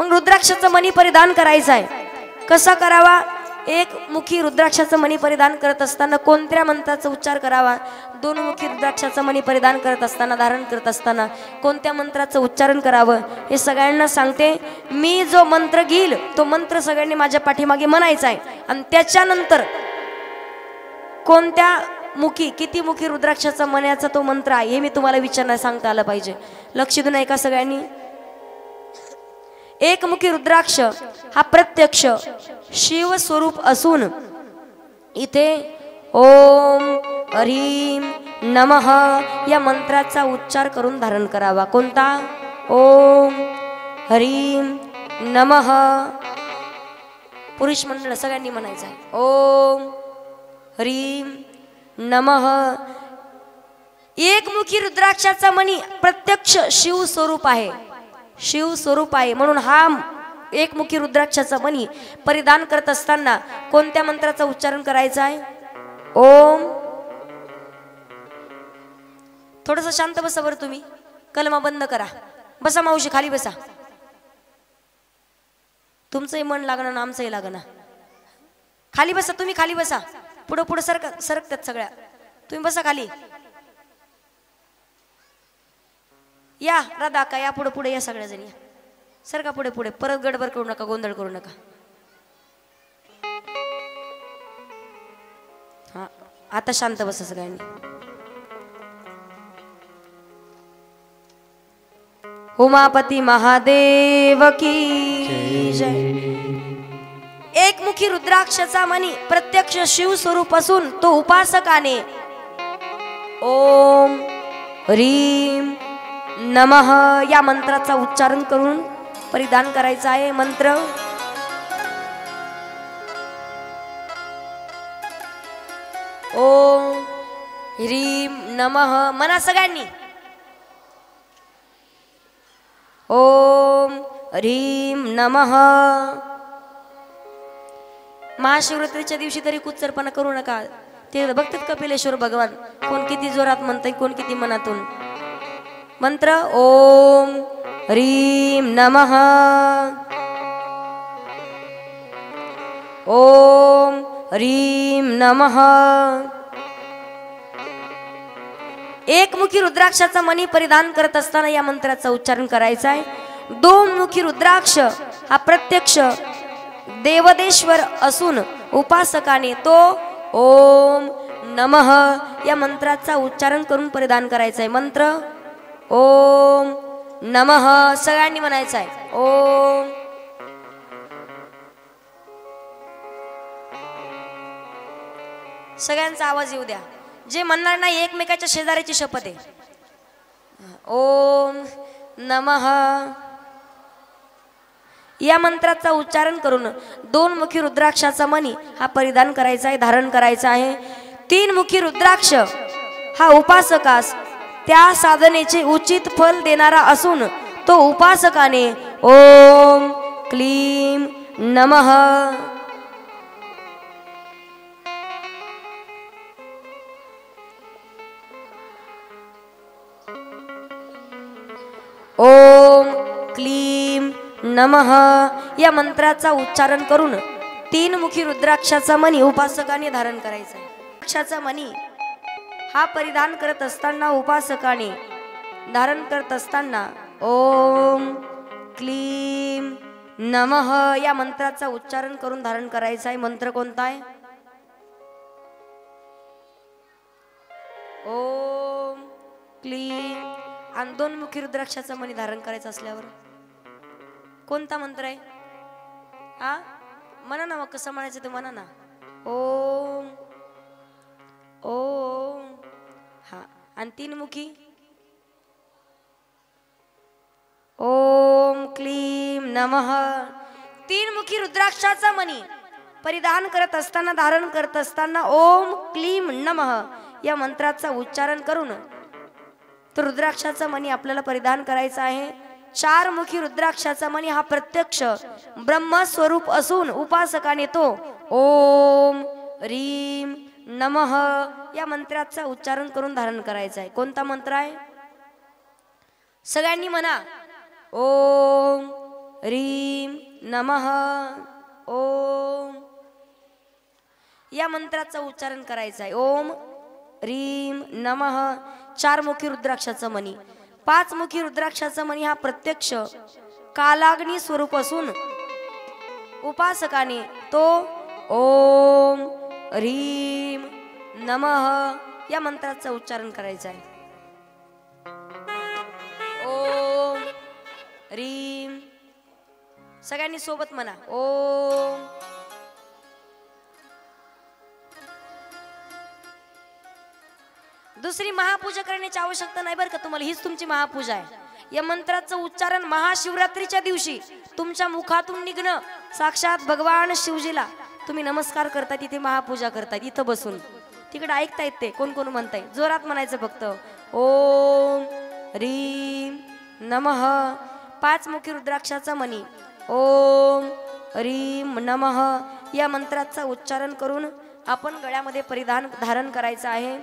मग रुद्राक्षाचं मणी परिधान करायचं आहे. कसा करावा? एक मुखी रुद्राक्षाचं मणी परिधान करत असताना कोणत्या मंत्राचा उच्चार करावा? दोन मुखी रुद्राक्षाचं मणी परिधान करत असताना, धारण करत असताना कोणत्या मंत्राचं उच्चारण करावं हे सगळ्यांना सांगते. मी जो मंत्र घेईल तो मंत्र सगळ्यांनी माझ्या पाठीमागे म्हणायचा आहे. आणि त्याच्यानंतर कोणत्या मुखी, किती मुखी रुद्राक्षाचा मण्याचा तो मंत्र आहे हे मी तुम्हाला विचारणार, सांगता आलं पाहिजे. लक्ष देऊन ऐका सगळ्यांनी. एकमुखी रुद्राक्ष हा प्रत्यक्ष शिव स्वरूप असून इथे ओम ह्रीं नमः या मंत्राचा उच्चार करून धारण करावा. कोणता? ओम ह्रीं नमः. पुरुष मंडळ सगळ्यांनी म्हणायचं आहे. ओम ह्रीं नमः. एकमुखी रुद्राक्षाचा मणी प्रत्यक्ष शिव स्वरूप आहे, शिव स्वरूप आहे. म्हणून हा एकमुखी रुद्राक्षाचा मणी परिधान करत असताना कोणत्या मंत्राचं उच्चारण करायचं आहे? ओम. थोडंसं शांत बसा बरं तुम्ही, कलमा बंद करा. बसा मावशी, खाली बसा. तुमचंही मन लागणार ना आमचंही लागणार. खाली बसा तुम्ही, खाली बसा. पुढं पुढं सरकतात सगळ्या. तुम्ही बसा खाली. या राधा का, या पुढे पुढे या सगळ्या जणी. सरका पुढे पुढे. परत गडबड करू नका, गोंधळ करू नका. हा, आता शांत बसा सगळ्यांनी. उमापती महादेव की जय. एकमुखी रुद्राक्षाचा मणी प्रत्यक्ष शिव स्वरूप असून तो उपासकाने ओम ह्रीं नमः या मंत्राचा उच्चारण करून परिधान करायचा आहे. मंत्र ओम ह्रीं नमः म्हणा सगळ्यांनी. ओम ह्रीं नमः. महाशिवरात्रीच्या दिवशी तरी कुच्चरपणा करू नका. ते बघतात कपिलेश्वर भगवान, कोण किती जोरात म्हणतंय, कोण किती मनातून. मंत्र ओम ह्रीं नमः. ओम ह्रीं नमः. एकमुखी रुद्राक्षाचा मणी परिधान करत असताना या मंत्राचं उच्चारण करायचं आहे. दोन मुखी रुद्राक्ष हा प्रत्यक्ष देवदेश्वर असून उपासकाने तो ओम नमः या मंत्राचा उच्चारण करून परिधान करायचं आहे. मंत्र ओम नमः सगळ्यांनी म्हणायचं आहे. ओम. सगळ्यांचा आवाज येऊ द्या. जे म्हणणार नाही एकमेकाच्या शेजाऱ्याची शपथ आहे. ओम नमः या मंत्राचा उच्चारण करून दोन मुखी रुद्राक्षाचा मणी हा परिधान करायचा आहे, धारण करायचा आहे. तीन मुखी रुद्राक्ष हा उपासकास त्या साधनेचे उचित फल देणारा असून तो उपासकाने ओम क्लीम नमः. ओम क्लीम नमः या मंत्राचा उच्चारण करून तीन मुखी रुद्राक्षाचा मणी उपासकाने धारण करायचा आहे. रुद्राक्षाचा मणी हा परिधान करत असताना उपासकाने धारण करत असताना ओम क्लीम नमः या मंत्राचा उच्चारण करून धारण करायचा आहे. मंत्र कोणता आहे? ओम क्लीम. आणि दोन मुखी रुद्राक्षाचा मणी धारण करायचं असल्यावर कोणता मंत्र आहे? हा म्हणा ना, मग कसं म्हणायचं ते म्हणा ना. ओम ओम. हा, आणि तीन मुखी ओम क्लीम नमः. तीन मुखी रुद्राक्षाचा मणी परिधान करत असताना, धारण करत असताना ओम क्लीम नमः या मंत्राचा उच्चारण करून तो रुद्राक्षाचा मणी आपल्याला परिधान करायचा आहे. चार मुखी रुद्राक्षाचा मणी हा प्रत्यक्ष ब्रह्मस्वरूप असून उपासकाने तो ओम ह्रीं नमः या मंत्राचा उच्चारण करून धारण करायचा आहे. कोणता मंत्र आहे? सगळ्यांनी म्हणा. ओम ह्रीं नमः ओम. या मंत्राचं उच्चारण करायचं आहे. ओम ह्रीं नमः. 4 मुखी रुद्राक्षाचं मणी. 5 मुखी रुद्राक्षाचा मणी हा प्रत्यक्ष कालाग्नी स्वरूप असून उपासकाने तो ओम ह्रीं नमः या मंत्राचं उच्चारण करायचं आहे. ओम ह्रीं. सगळ्यांनी सोबत म्हणा. ओम. दुसरी महापूजा करण्याची आवश्यकता नाही बरं का तुम्हाला. हीच तुमची महापूजा आहे. या मंत्राचं उच्चारण महाशिवरात्रीच्या दिवशी तुमच्या मुखातून निघणं साक्षात भगवान शिवजीला तुम्ही नमस्कार करता. तिथे महापूजा करतात इथं बसून. तिकडे ऐकता येते कोण कोण म्हणताय. जोरात म्हणायचं फक्त ओम ह्रीं नमः. 5 मुखी रुद्राक्षाचा मणी ओम ह्रीं नमः या मंत्राचं उच्चारण करून आपण गळ्यामध्ये धारण करायचं आहे.